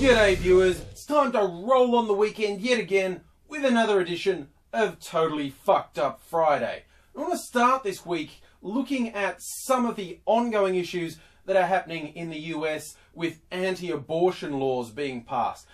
G'day viewers, it's time to roll on the weekend yet again with another edition of Totally Fucked Up Friday. I want to start this week looking at some of the ongoing issues that are happening in the US with anti-abortion laws being passed.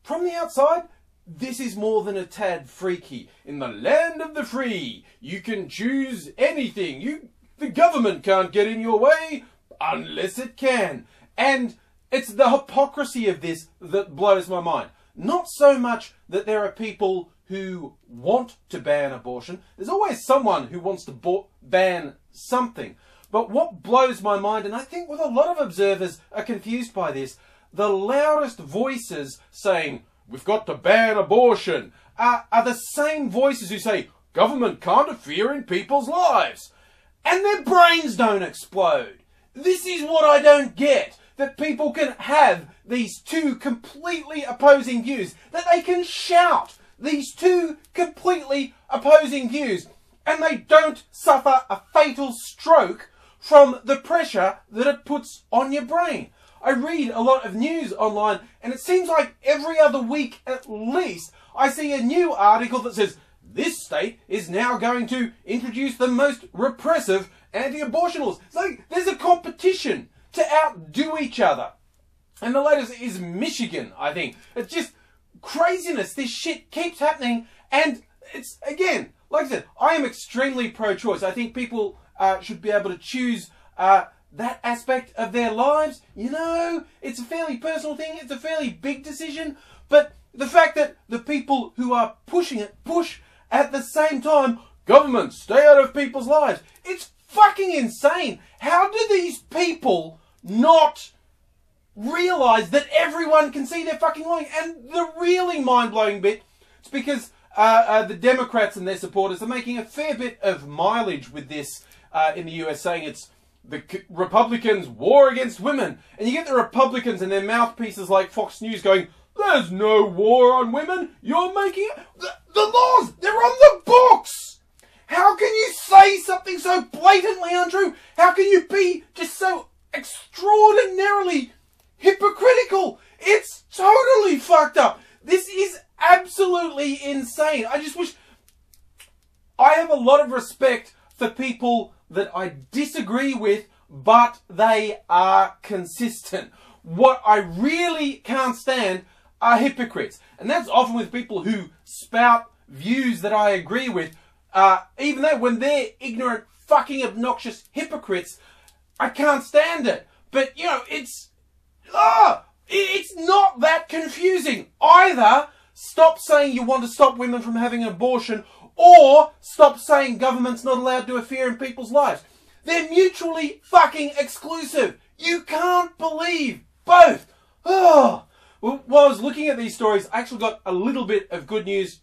From the outside, this is more than a tad freaky. In the land of the free, you can choose anything. The government can't get in your way unless it can. And it's the hypocrisy of this that blows my mind. Not so much that there are people who want to ban abortion. There's always someone who wants to ban something. But what blows my mind, and I think what a lot of observers are confused by this, the loudest voices saying, we've got to ban abortion, are the same voices who say, government can't interfere in people's lives. And their brains don't explode. This is what I don't get. That people can have these two completely opposing views. That they can shout these two completely opposing views. And they don't suffer a fatal stroke from the pressure that it puts on your brain. I read a lot of news online, and it seems like every other week at least, I see a new article that says, this state is now going to introduce the most repressive anti-abortion laws. It's like there's a competition to outdo each other. And the latest is Michigan, I think. It's just craziness. This shit keeps happening. And it's, again, like I said, I am extremely pro-choice. I think people should be able to choose that aspect of their lives. You know, it's a fairly personal thing. It's a fairly big decision. But the fact that the people who are pushing it push at the same time, government, stay out of people's lives. It's fucking insane. How do these people not realise that everyone can see they're fucking lying? And the really mind-blowing bit, it's because the Democrats and their supporters are making a fair bit of mileage with this in the US, saying it's the Republicans' war against women. And you get the Republicans and their mouthpieces like Fox News going, there's no war on women. You're making it. The laws, they're on the books. How can you say something so blatantly untrue? How can you be just so extraordinarily hypocritical? It's totally fucked up. This is absolutely insane. I just wish... I have a lot of respect for people that I disagree with, but they are consistent. What I really can't stand are hypocrites. And that's often with people who spout views that I agree with, even though when they're ignorant, fucking obnoxious hypocrites, I can't stand it. But, you know, it's not that confusing. Either stop saying you want to stop women from having an abortion, or stop saying government's not allowed to interfere in people's lives. They're mutually fucking exclusive. You can't believe both. Oh. Well, while I was looking at these stories, I actually got a little bit of good news.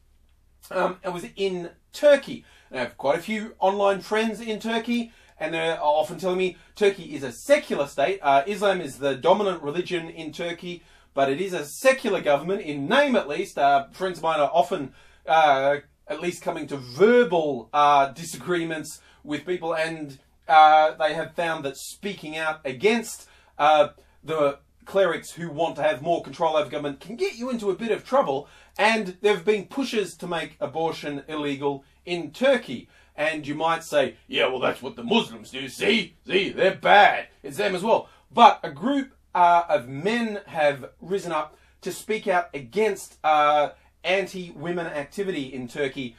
It was in Turkey. I have quite a few online friends in Turkey, and they're often telling me Turkey is a secular state. Islam is the dominant religion in Turkey, but it is a secular government, in name at least. Friends of mine are often at least coming to verbal disagreements with people, and they have found that speaking out against the clerics who want to have more control over government can get you into a bit of trouble. And there have been pushes to make abortion illegal in Turkey. And you might say, yeah, well, that's what the Muslims do. See, they're bad. It's them as well. But a group of men have risen up to speak out against anti-women activity in Turkey,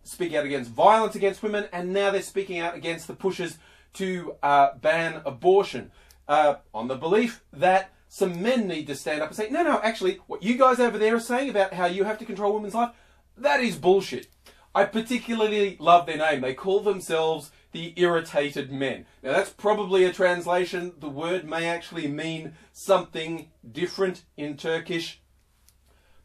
speak out against violence against women, and now they're speaking out against the pushes to ban abortion. On the belief that some men need to stand up and say, no, actually, what you guys over there are saying about how you have to control women's life, that is bullshit. I particularly love their name. They call themselves the Irritated Men. Now, that's probably a translation. The word may actually mean something different in Turkish.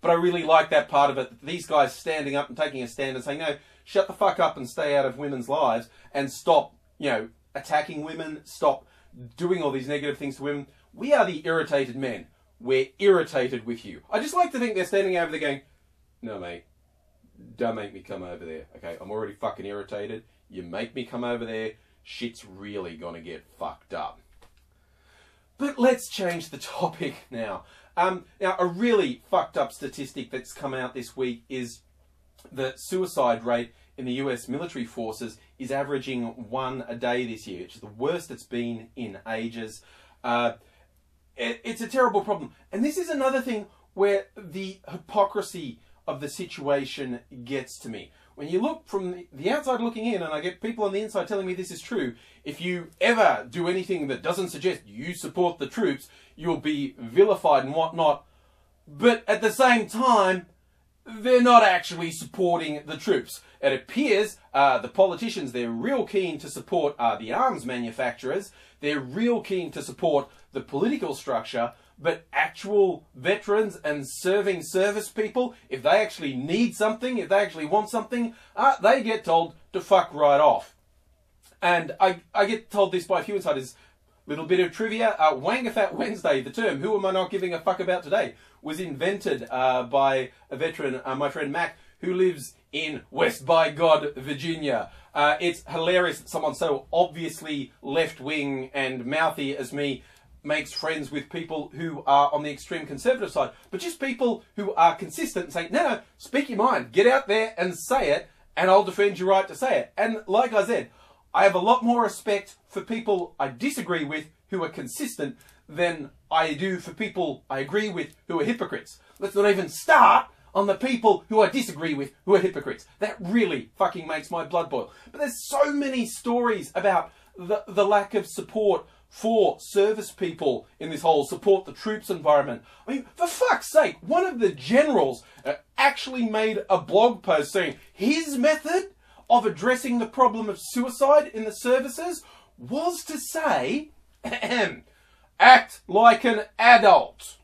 But I really like that part of it. These guys standing up and taking a stand and saying, no, shut the fuck up and stay out of women's lives and stop, attacking women, stop doing all these negative things to women. We are the Irritated Men. We're irritated with you. I just like to think they're standing over there going, no, mate, don't make me come over there. Okay, I'm already fucking irritated. You make me come over there, shit's really gonna get fucked up. But let's change the topic now. Now, a really fucked up statistic that's come out this week is the suicide rate in the US military forces is averaging 1 a day this year, which is the worst it's been in ages. It's a terrible problem. And this is another thing where the hypocrisy of the situation gets to me. When you look from the outside looking in, and I get people on the inside telling me this is true, if you ever do anything that doesn't suggest you support the troops, you'll be vilified and whatnot. But at the same time, they're not actually supporting the troops. It appears the politicians, they're real keen to support the arms manufacturers. They're real keen to support the political structure. But actual veterans and serving service people, if they actually need something, if they actually want something, they get told to fuck right off. And I get told this by a few insiders. Little bit of trivia. Wangafat Wednesday, the term, who am I not giving a fuck about today, was invented by a veteran, my friend Mac, who lives in West by God, Virginia. It's hilarious that someone so obviously left-wing and mouthy as me makes friends with people who are on the extreme conservative side, but just people who are consistent and say, no, speak your mind, get out there and say it, and I'll defend your right to say it. And like I said, I have a lot more respect for people I disagree with who are consistent than I do for people I agree with who are hypocrites. Let's not even start on the people who I disagree with who are hypocrites. That really fucking makes my blood boil. But there's so many stories about the lack of support for service people in this whole support the troops environment. I mean, for fuck's sake, one of the generals actually made a blog post saying his method of addressing the problem of suicide in the services was to say, act like an adult.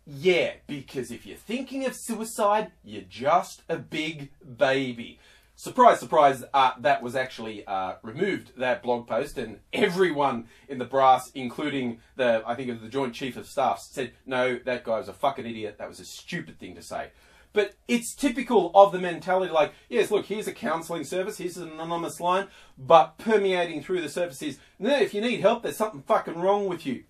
Yeah, because if you're thinking of suicide, you're just a big baby. Surprise, surprise, that was actually removed, that blog post, and everyone in the brass, including I think it was the Joint Chief of Staff, said, no, that guy was a fucking idiot, that was a stupid thing to say. But it's typical of the mentality, like, yes, look, here's a counselling service, here's an anonymous line, but permeating through the service is, no, if you need help, there's something fucking wrong with you.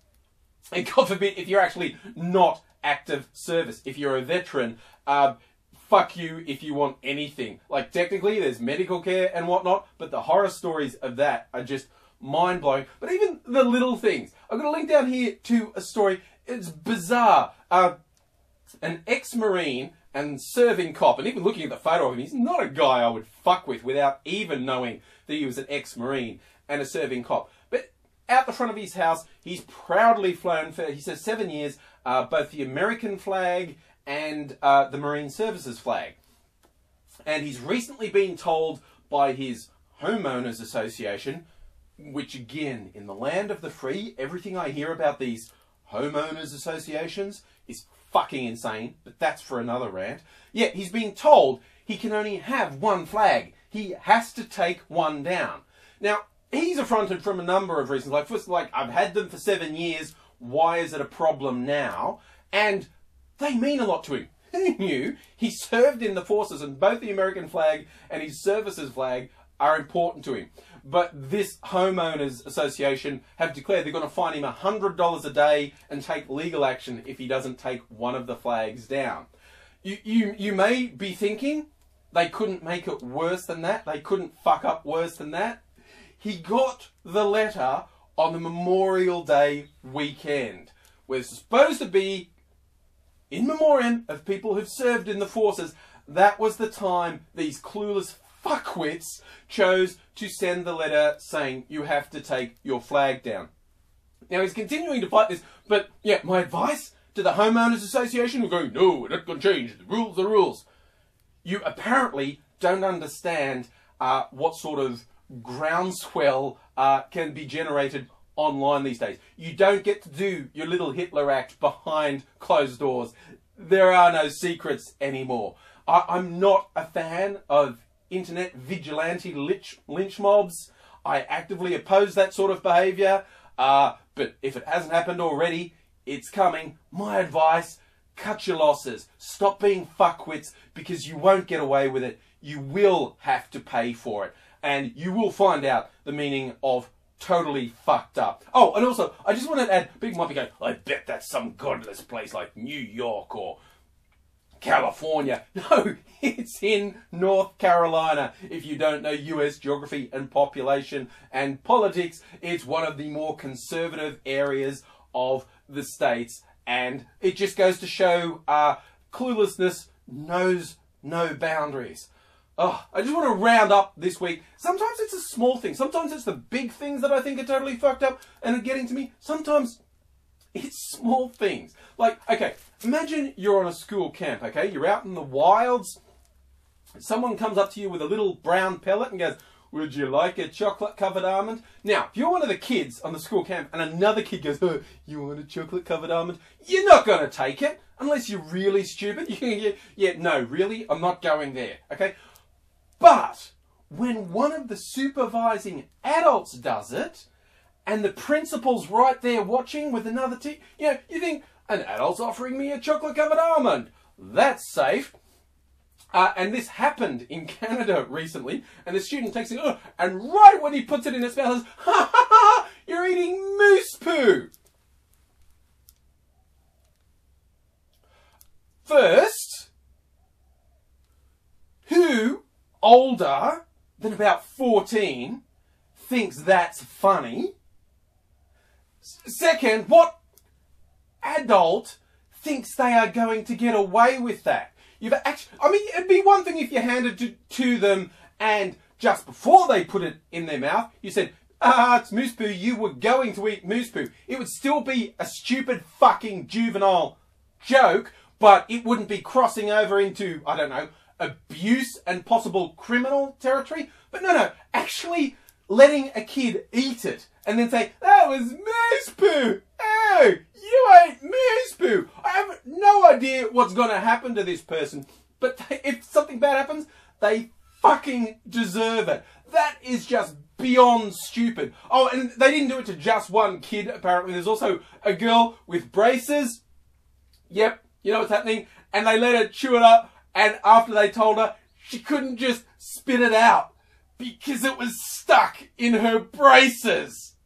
And God forbid, if you're actually not active service, if you're a veteran, fuck you if you want anything. Like, technically, there's medical care and whatnot, but the horror stories of that are just mind-blowing. But even the little things. I've got a link down here to a story. It's bizarre. An ex-Marine and serving cop, and even looking at the photo of him, he's not a guy I would fuck with without even knowing that he was an ex-Marine and a serving cop. But out the front of his house, he's proudly flown for, he says, 7 years, both the American flag and the Marine Services flag. And he's recently been told by his homeowners association, which again, in the land of the free, everything I hear about these homeowners associations is fucking insane, but that's for another rant. Yeah, he's being told he can only have one flag. He has to take one down. Now, he's affronted from a number of reasons. Like, first, like, I've had them for 7 years. Why is it a problem now? And they mean a lot to him. Who knew? He served in the forces, and both the American flag and his services flag are important to him. But this homeowners association have declared they're going to fine him $100 a day and take legal action if he doesn't take one of the flags down. You may be thinking they couldn't make it worse than that. They couldn't fuck up worse than that. He got the letter on the Memorial Day weekend. We're supposed to be in memoriam of people who've served in the forces. That was the time these clueless fuckwits chose to send the letter saying you have to take your flag down. Now he's continuing to fight this, but yeah, my advice to the homeowners association who are going, no, we're not going to change, the rules are the rules. You apparently don't understand what sort of groundswell can be generated online these days. You don't get to do your little Hitler act behind closed doors. There are no secrets anymore. I'm not a fan of internet vigilante lynch mobs. I actively oppose that sort of behaviour. But if it hasn't happened already, it's coming. My advice, cut your losses. Stop being fuckwits, because you won't get away with it. You will have to pay for it. And you will find out the meaning of totally fucked up. Oh, and also, I just want to add, people might be going, I bet that's some godless place like New York or California. No, it's in North Carolina. If you don't know US geography and population and politics, it's one of the more conservative areas of the States. And it just goes to show cluelessness knows no boundaries. Oh, I just want to round up this week. Sometimes it's a small thing. Sometimes it's the big things that I think are totally fucked up and are getting to me. Sometimes it's small things. Like, okay, imagine you're on a school camp, okay? You're out in the wilds. Someone comes up to you with a little brown pellet and goes, would you like a chocolate-covered almond? Now, if you're one of the kids on the school camp and another kid goes, oh, you want a chocolate-covered almond? You're not going to take it unless you're really stupid. Yeah, no, really, I'm not going there, okay? But when one of the supervising adults does it, and the principal's right there watching with another you think, an adult's offering me a chocolate-covered almond. That's safe. And this happened in Canada recently, and the student takes it, and right when he puts it in his mouth, says, ha ha ha, you're eating moose poo. First, who older than about 14 thinks that's funny? Second, what adult thinks they are going to get away with that? It'd be one thing if you handed it to them and just before they put it in their mouth, you said, it's moose poo, you were going to eat moose poo. It would still be a stupid fucking juvenile joke, but it wouldn't be crossing over into, I don't know, abuse and possible criminal territory. But no, actually letting a kid eat it and then say, that was moose poo. Oh, you ate moose poo. I have no idea what's going to happen to this person, but if something bad happens, they fucking deserve it. That is just beyond stupid. Oh, and they didn't do it to just one kid, apparently. There's also a girl with braces. Yep, you know what's happening. And they let her chew it up, and after they told her, she couldn't just spit it out because it was stuck in her braces.